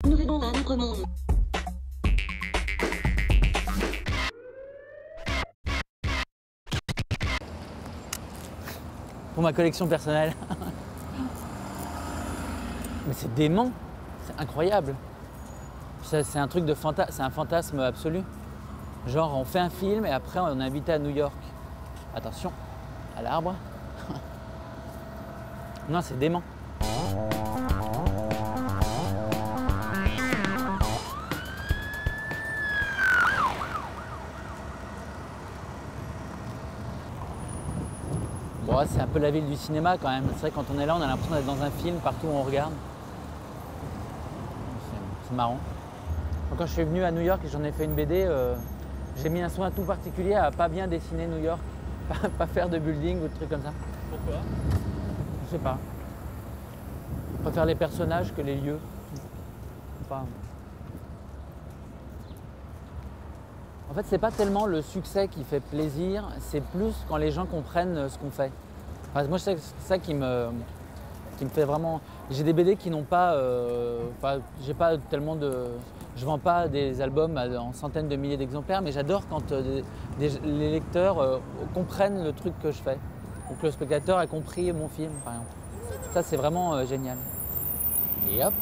Nous venons d'un autre monde. Pour ma collection personnelle. Mais c'est dément, c'est incroyable. C'est un truc de c'est un fantasme absolu. Genre on fait un film et après on est invité à New York. Attention, à l'arbre. Non, c'est dément. Bon, c'est un peu la ville du cinéma quand même. C'est vrai quand on est là, on a l'impression d'être dans un film partout où on regarde. C'est marrant. Quand je suis venu à New York et j'en ai fait une BD, j'ai mis un soin tout particulier à pas bien dessiner New York, pas faire de building ou de trucs comme ça. Pourquoi? Je sais pas. Je préfère les personnages que les lieux. Enfin... En fait, c'est pas tellement le succès qui fait plaisir, c'est plus quand les gens comprennent ce qu'on fait. Enfin, moi, c'est ça qui me fait vraiment... J'ai des BD qui n'ont pas... Enfin, j'ai pas tellement de... Je vends pas des albums en centaines de milliers d'exemplaires, mais j'adore quand les lecteurs comprennent le truc que je fais. Donc le spectateur a compris mon film, par exemple. Ça, c'est vraiment génial. Et hop!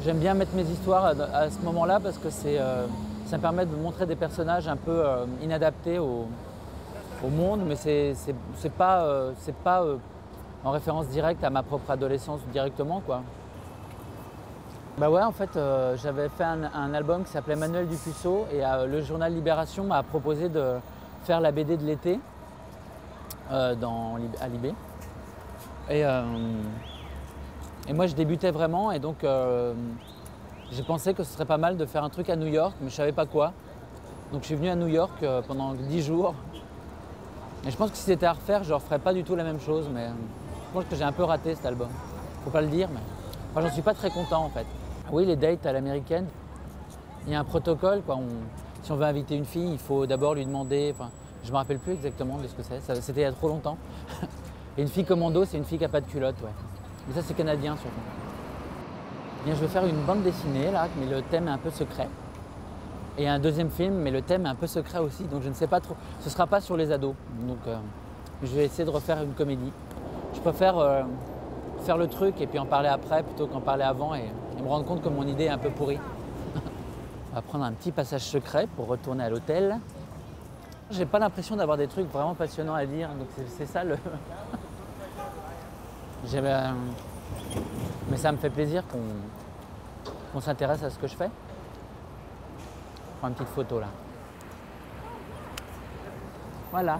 J'aime bien mettre mes histoires à ce moment-là parce que ça me permet de montrer des personnages un peu inadaptés au monde, mais c'est pas en référence directe à ma propre adolescence directement, quoi. Bah ouais, en fait, j'avais fait un album qui s'appelait Manuel Dupuceau et le journal Libération m'a proposé de faire la BD de l'été à Libé. Et moi, je débutais vraiment et donc j'ai pensé que ce serait pas mal de faire un truc à New York, mais je savais pas quoi. Donc je suis venu à New York pendant 10 jours. Et je pense que si c'était à refaire, je ne referais pas du tout la même chose, mais je pense que j'ai un peu raté cet album. Faut pas le dire, mais enfin, j'en suis pas très content en fait. Oui, les dates à l'américaine, il y a un protocole, quoi. Si on veut inviter une fille, il faut d'abord lui demander, enfin, je me rappelle plus exactement de ce que c'est, c'était il y a trop longtemps. Et une fille commando, c'est une fille qui n'a pas de culotte, ouais. Mais ça, c'est canadien surtout. Bien, je vais faire une bande dessinée là, mais le thème est un peu secret. Et un deuxième film, mais le thème est un peu secret aussi, donc je ne sais pas trop. Ce ne sera pas sur les ados, donc je vais essayer de refaire une comédie. Je préfère faire le truc et puis en parler après plutôt qu'en parler avant et me rendre compte que mon idée est un peu pourrie. On va prendre un petit passage secret pour retourner à l'hôtel. J'ai pas l'impression d'avoir des trucs vraiment passionnants à dire, donc c'est ça le... Mais ça me fait plaisir qu'on s'intéresse à ce que je fais. Je prends une petite photo là. Voilà.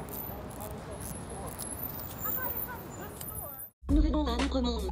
Nous venons d'un autre monde.